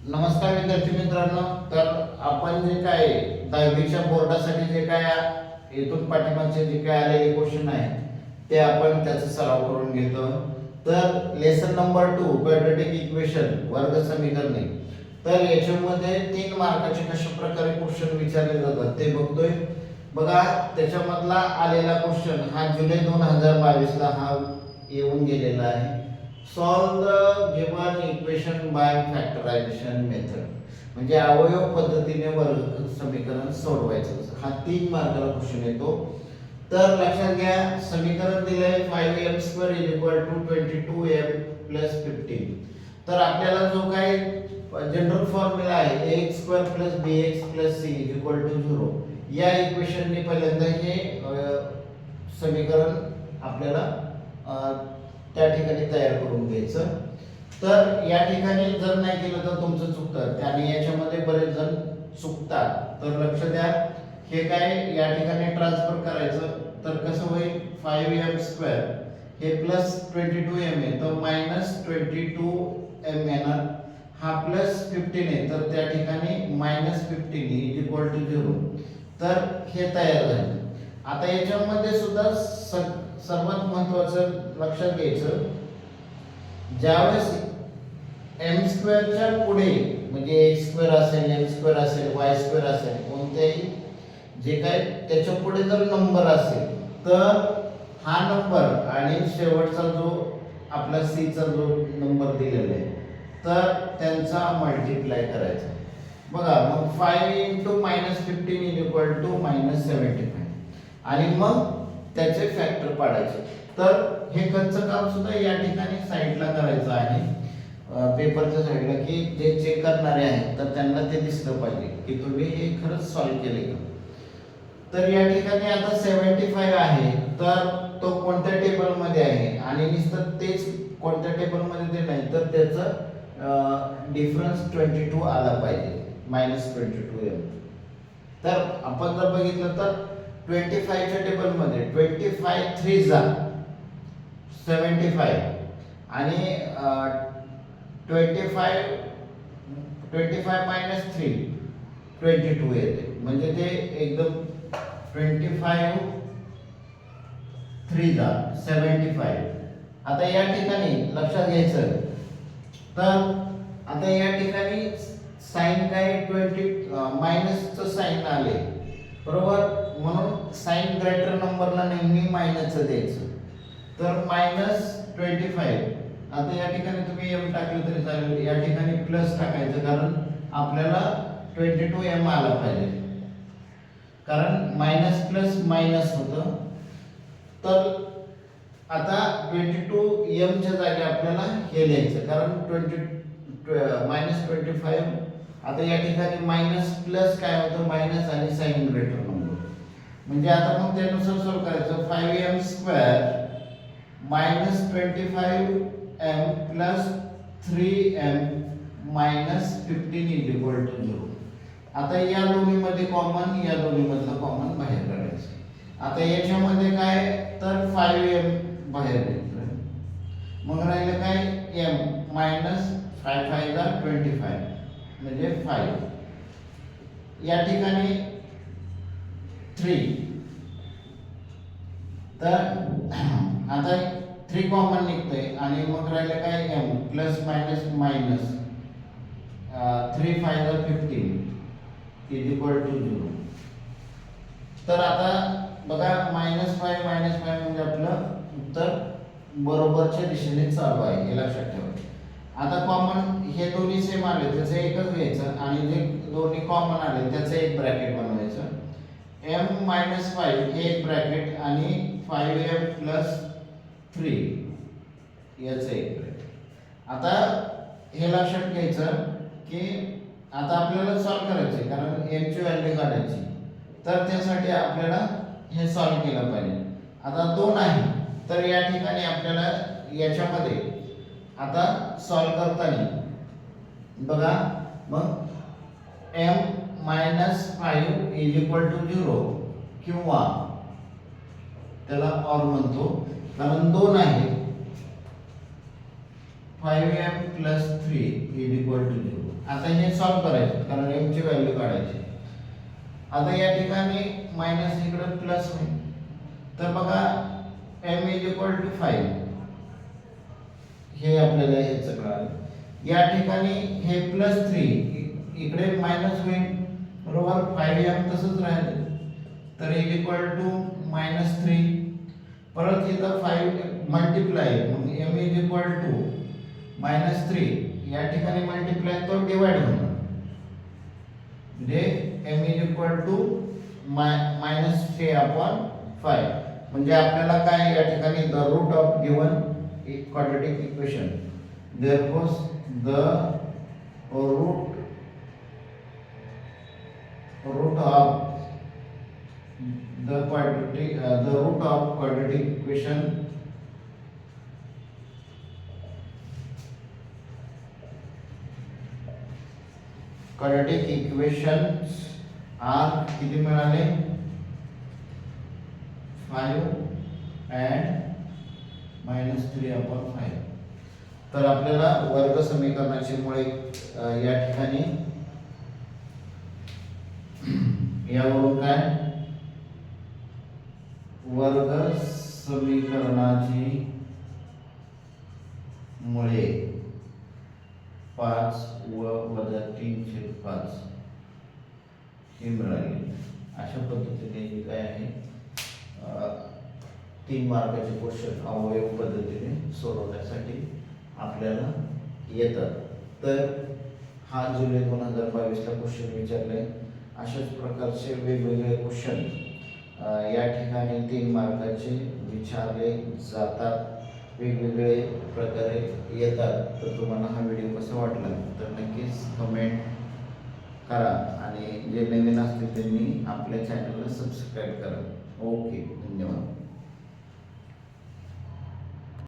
नमस्कार विद्यार्थी मित्रांनो. तर आपण जे काय 10वीच्या बोर्डासाठी जे काय इथून पाठीमागचे जे काय आलेले क्वेश्चन आहेत ते आपण त्याचा सराव करून घेतो. तर लेसन नंबर 2 क्वाड्रॅटिक इक्वेशन वर्ग समीकरणे. तर याच्यामध्ये 3 मार्काचे कशा प्रकारे क्वेश्चन विचारले जातात ते बघतोय. बघा, त्याच्यामधला आलेला क्वेश्चन हा जुलै 2022 ला हा येऊन गेलेला आहे. Solve the given equation by factorisation method, म्हणजे अवयव पद्धतीने वर्ग समीकरण सोडवायचं. हा 3 मार्काला क्वेश्चन येतो. तर लक्षात घ्या, समीकरण दिले 5m² = 22m + 15. तर आपल्याला जो काही जनरल फॉर्म्युला आहे ax² + bx + c = 0, या इक्वेशनने पहिल्यांदा हे समीकरण आपल्याला त्या ठिकाणी तयार करून घ्यायचं. तर या ठिकाणी जर नाही केलं तर तुमचं चुकतं आणि याच्यामध्ये बरेच जण चुकतात. तर लक्ष द्या, हे काय या ठिकाणी ट्रान्सफर करायचं. तर कसं होईल, 5m² हे +22m आहे तर -22m येणार. हा +15 आहे तर त्या ठिकाणी -15 = 0. तर हे तयार झालं. आता याच्यामध्ये सुद्धा सर्वात महत्त्वाचं लक्षात घ्यायचं, ज्यावेळेस m² च्या पुढे म्हणजे x² असेल, m² असेल, y² असेल, कोणत्याही जे काय त्याच्या पुढे जर नंबर असेल तर हा नंबर आणि शेवटचा जो आपला c चा जो नंबर दिलेला आहे तर त्यांचा मल्टिप्लाय करायचा. बघा, मग 5 × -15 = -75 आणि मग त्याचे फॅक्टर पाडायचे. तर हे कच्चं काम सुद्धा या ठिकाणी साईडला करायचं आहे, पेपरच्या साईडला, की जे चेक करणारे आहेत तर त्यांना ते दिसलं पाहिजे की तुम्ही हे खरंच सॉल्व्ह केले का. तर या ठिकाणी आता 75 आहे तर तो कोणत्या टेबल मध्ये आहे आणि नुसतं तेच कोणत्या टेबल मध्ये ते नाही तर त्याचं डिफरन्स 22 आला पाहिजे, -22m. तर आपण जर बघितलं तर 25 च्या टेबल मध्ये 25 3 जा 75 आणि 25 -3 22 येते, म्हणजे ते एकदम 25 3 जा 75. आता या ठिकाणी लक्षात घ्यायचं, तर आता या ठिकाणी साइन काय मायनसचं साइन आले बरोबर, म्हणून साइन ग्रेटर नंबरला नेहमी मायनसचं द्यायचं. तर -25. आता या ठिकाणी तुम्ही m टाकलं तरी चालेल, या ठिकाणी प्लस टाकायचं कारण आपल्याला 22m आला पाहिजे, कारण मायनस प्लस मायनस होतं. तर आता 22m च्या जागी आपल्याला हे लिहायचं, कारण -25. आता या ठिकाणी मायनस प्लस काय होतं, मायनस आणि साइन ग्रेटर नंबर, म्हणजे आता मग त्यानुसार सॉल्व करायचं. 5m² -25m + 3m -15 = 0. आता या दोन्ही मध्ये कॉमन, या दोन्ही मधलं कॉमन बाहेर काढायचं. आता याच्यामध्ये काय, तर 5m बाहेर घेतलं, मग राहिलं काय m -5 5 = 25 म्हणजे 5. या ठिकाणी 3, तर आता 3 कॉमन निघतंय आणि मग राहिलं काय m प्लस मायनस मायनस 3 5 = 15 = 0. तर आता बघा, -5 म्हणजे आपलं उत्तर बरोबरच्या दिशेने चालू आहे, हे लक्षात ठेवा. आता कॉमन हे दोन्ही सेम आले त्याचं एकच घ्यायचं आणि जे दोन्ही कॉमन आले त्याचं एक ब्रॅकेट बनवायचं. m - 5 हे एक ब्रॅकेट आणि 5m + 3 याचं एक ब्रॅकेट. आता हे लक्षात घ्यायचं की आता आपल्याला सॉल्व करायचं, कारण m ची व्हॅल्यू काढायची. तर त्यासाठी आपल्याला हे सॉल्व केलं पाहिजे. आता 2 आहे तर या ठिकाणी आपल्याला याच्यामध्ये आता सॉल्व करताना बघा, मग m - 5 = 0 किंवा त्याला ऑर म्हणतो, कारण 2 आहे 5m plus 3 is equal to 0. आता हे सॉल्व करायचं कारण m ची व्हॅल्यू काढायची. आता या ठिकाणी मायनस इकडे प्लस होईल. तर बघा m इज इक्वल टू 5 हे आपल्याला याचं कळालं. या ठिकाणी हे प्लस 3 इकडे मायनस होईल बरोबर. 5m तसंच राहील तर इज इक्वल टू मायनस 3. परत इथं 5 मल्टिप्लाय मग m is equal to minus 3 या ठिकाणी मल्टिप्लाय तो डिवाइड होणार म्हणजे m is equal to minus 3 upon 5. म्हणजे आपल्याला काय या ठिकाणी the root of given quadratic equation, therefore the root of the root of quadratic equation equations are किती मिळाले 5 and -3 upon 5. तर आपल्याला वर्ग समीकरणाची मुळे या ठिकाणी यावरून काय वर्ग समीकरणाची मुळे 5 व वजा 3/5 हे मिळाले. अशा पद्धतीने हे काय आहे 3 मार्काचे क्वेश्चन अवयव पद्धतीने सोडवण्यासाठी आपल्याला येतात. तर हा जुलै 2022ला क्वेश्चन विचारले. अशाच प्रकारचे वेगवेगळे क्वेश्चन या ठिकाणी 3 मार्काचे विचारले जातात, वेगवेगळे प्रकारे येतात. तर तुम्हाला हा व्हिडिओ कसा वाटला तर नक्कीच कमेंट करा आणि जे नवीन असतील त्यांनी आपल्या चॅनलला सबस्क्राईब करा. ओके.